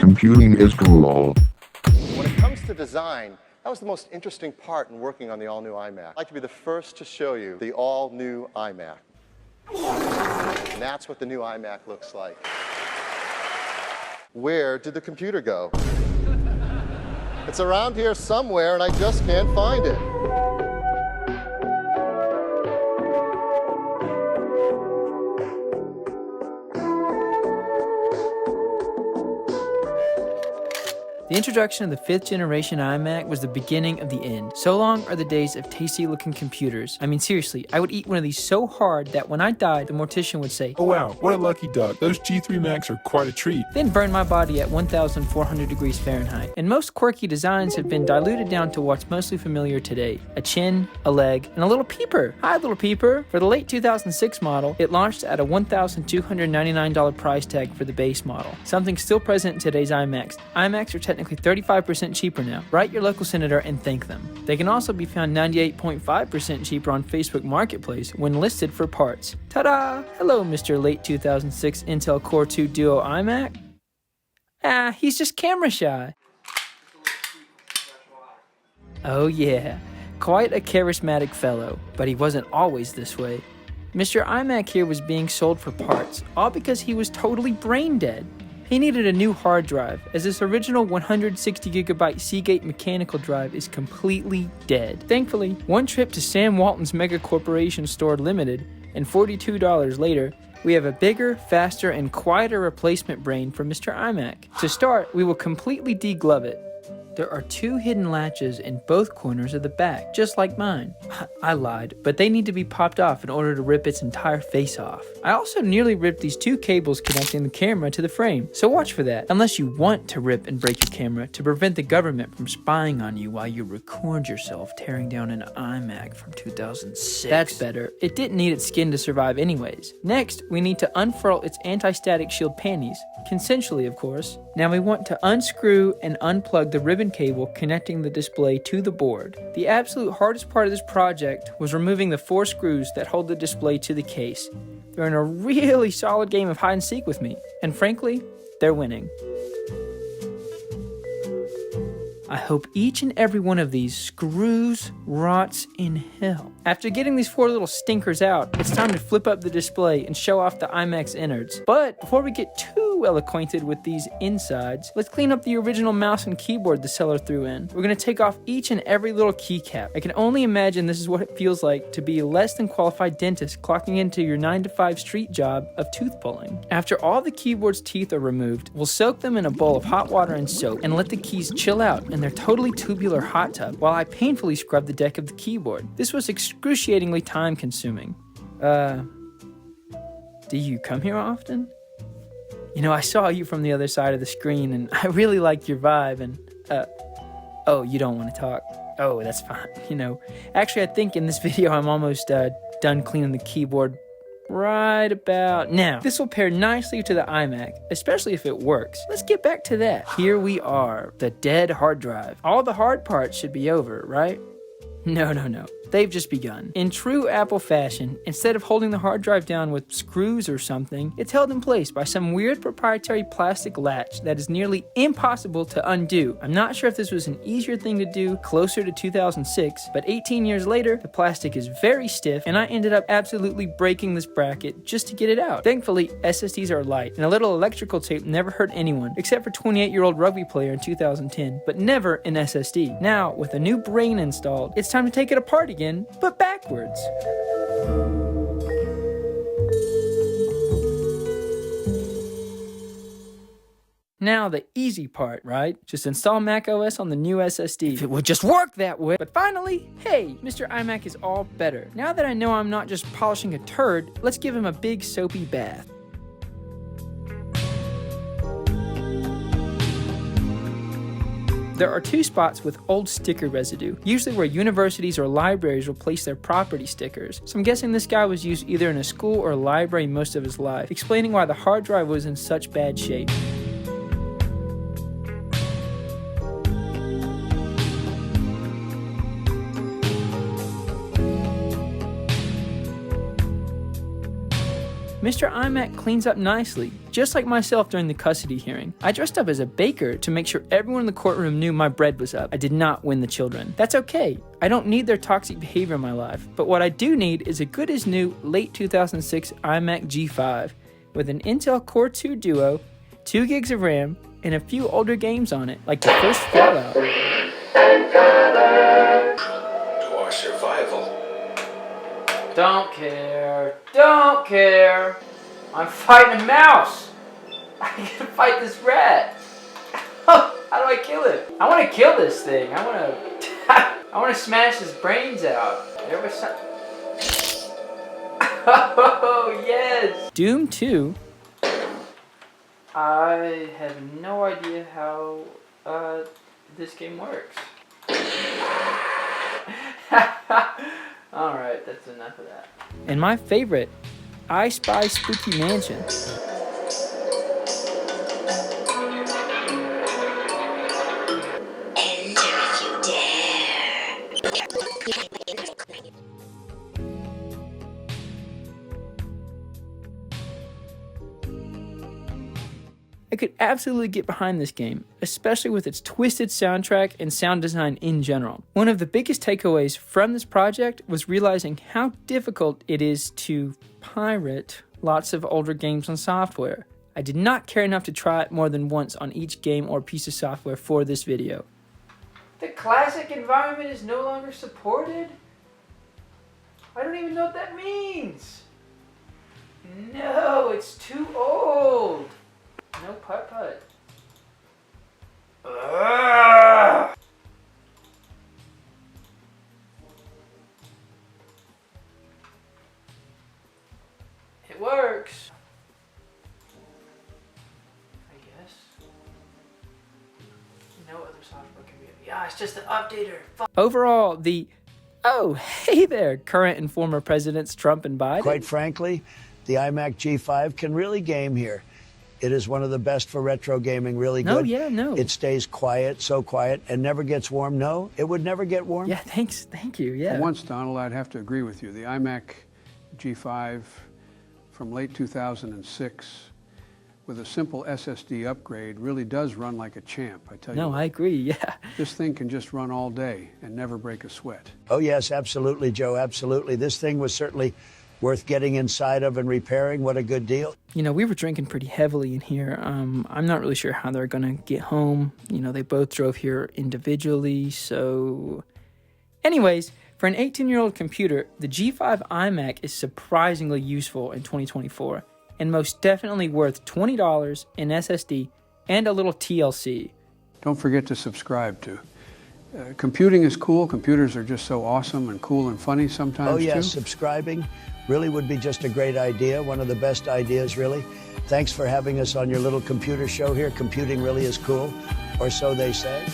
Computing is cool. When it comes to design, that was the most interesting part in working on the all-new iMac. I'd like to be the first to show you the all-new iMac. And that's what the new iMac looks like. Where did the computer go? It's around here somewhere, and I just can't find it. The introduction of the 5th generation iMac was the beginning of the end. So long are the days of tasty looking computers. I mean, seriously, I would eat one of these so hard that when I died, the mortician would say, "Oh wow, what a lucky duck. Those G3 Macs are quite a treat." Then burn my body at 1,400 degrees Fahrenheit. And most quirky designs have been diluted down to what's mostly familiar today: a chin, a leg, and a little peeper. Hi, little peeper. For the late 2006 model, it launched at a $1,299 price tag for the base model, something still present in today's iMacs. iMacs are technically 35% cheaper now. Write your local senator and thank them. They can also be found 98.5% cheaper on Facebook Marketplace when listed for parts. Ta-da! Hello, Mr. Late 2006 Intel Core 2 Duo iMac. He's just camera shy. Oh yeah, quite a charismatic fellow, but he wasn't always this way. Mr. iMac here was being sold for parts, all because he was totally brain dead. He needed a new hard drive, as this original 160GB Seagate mechanical drive is completely dead. Thankfully, one trip to Sam Walton's Mega Corporation Store Limited, and $42 later, we have a bigger, faster, and quieter replacement brain for Mr. iMac. To start, we will completely deglove it. There are 2 hidden latches in both corners of the back, just like mine. I lied, but they need to be popped off in order to rip its entire face off. I also nearly ripped these 2 cables connecting the camera to the frame, so watch for that, unless you want to rip and break your camera to prevent the government from spying on you while you record yourself tearing down an iMac from 2006. That's better. It didn't need its skin to survive anyways. Next, we need to unfurl its anti-static shield panties, consensually of course. Now we want to unscrew and unplug the ribbon cable connecting the display to the board. The absolute hardest part of this project was removing the 4 screws that hold the display to the case. They're in a really solid game of hide and seek with me, and frankly, they're winning. I hope each and every one of these screws rots in hell. After getting these 4 little stinkers out, it's time to flip up the display and show off the iMac's innards. But before we get too well acquainted with these insides, let's clean up the original mouse and keyboard the seller threw in. We're going to take off each and every little keycap. I can only imagine this is what it feels like to be a less than qualified dentist clocking into your 9-to-5 street job of tooth pulling. After all the keyboard's teeth are removed, we'll soak them in a bowl of hot water and soap and let the keys chill out in their totally tubular hot tub while I painfully scrub the deck of the keyboard. This was excruciatingly time consuming. Do you come here often? You know, I saw you from the other side of the screen and I really liked your vibe and, oh, you don't want to talk? Oh, that's fine. You know, actually I think in this video I'm almost done cleaning the keyboard right about now. This will pair nicely to the iMac, especially if it works. Let's get back to that. Here we are, the dead hard drive. All the hard parts should be over, right? No. They've just begun. In true Apple fashion, instead of holding the hard drive down with screws or something, it's held in place by some weird proprietary plastic latch that is nearly impossible to undo. I'm not sure if this was an easier thing to do closer to 2006, but 18 years later, the plastic is very stiff and I ended up absolutely breaking this bracket just to get it out. Thankfully, SSDs are light and a little electrical tape never hurt anyone, except for 28-year-old rugby player in 2010, but never an SSD. Now, with a new brain installed, it's time to take it apart again, but backwards. Now the easy part, right? Just install macOS on the new SSD. If it would just work that way. But finally, hey, Mr. iMac is all better. Now that I know I'm not just polishing a turd, let's give him a big soapy bath. There are 2 spots with old sticker residue, usually where universities or libraries will place their property stickers. So I'm guessing this guy was used either in a school or a library most of his life, explaining why the hard drive was in such bad shape. Mr. iMac cleans up nicely, just like myself during the custody hearing. I dressed up as a baker to make sure everyone in the courtroom knew my bread was up. I did not win the children. That's okay. I don't need their toxic behavior in my life, but what I do need is a good as new late 2006 iMac G5 with an Intel Core 2 Duo, 2 gigs of RAM, and a few older games on it, like the first Fallout. To our survival. Don't care. Don't care. I'm fighting a mouse. I gotta fight this rat. How do I kill it? I want to kill this thing. I want to smash his brains out. There was some. Oh yes. Doom 2. I have no idea how this game works. Alright, that's enough of that. And my favorite, I Spy Spooky Mansion. Enter if you dare. I could absolutely get behind this game, especially with its twisted soundtrack and sound design in general. One of the biggest takeaways from this project was realizing how difficult it is to pirate lots of older games on software. I did not care enough to try it more than once on each game or piece of software for this video. The classic environment is no longer supported? I don't even know what that means. No, it's too old. No putt-putt. It works. I guess. No other software can be. Yeah, it's just the updater. Overall, oh, hey there, current and former presidents Trump and Biden. Quite frankly, the iMac G5 can really game here. It is one of the best for retro gaming, really good. No. It stays quiet, so quiet, and never gets warm. No, it would never get warm. Yeah, thank you, yeah. For once, Donald, I'd have to agree with you. The iMac G5 from late 2006 with a simple SSD upgrade really does run like a champ, I tell you. No, I agree, yeah. This thing can just run all day and never break a sweat. Oh, yes, absolutely, Joe, absolutely. This thing was certainly worth getting inside of and repairing. What a good deal. You know, we were drinking pretty heavily in here. I'm not really sure how they're going to get home. You know, they both drove here individually, so... Anyways, for an 18-year-old computer, the G5 iMac is surprisingly useful in 2024, and most definitely worth $20 in SSD and a little TLC. Don't forget to subscribe to. Computing is cool. Computers are just so awesome and cool and funny sometimes, Oh, yes, too. subscribing really would be just a great idea, one of the best ideas, really. Thanks for having us on your little computer show here. Computing really is cool, or so they say.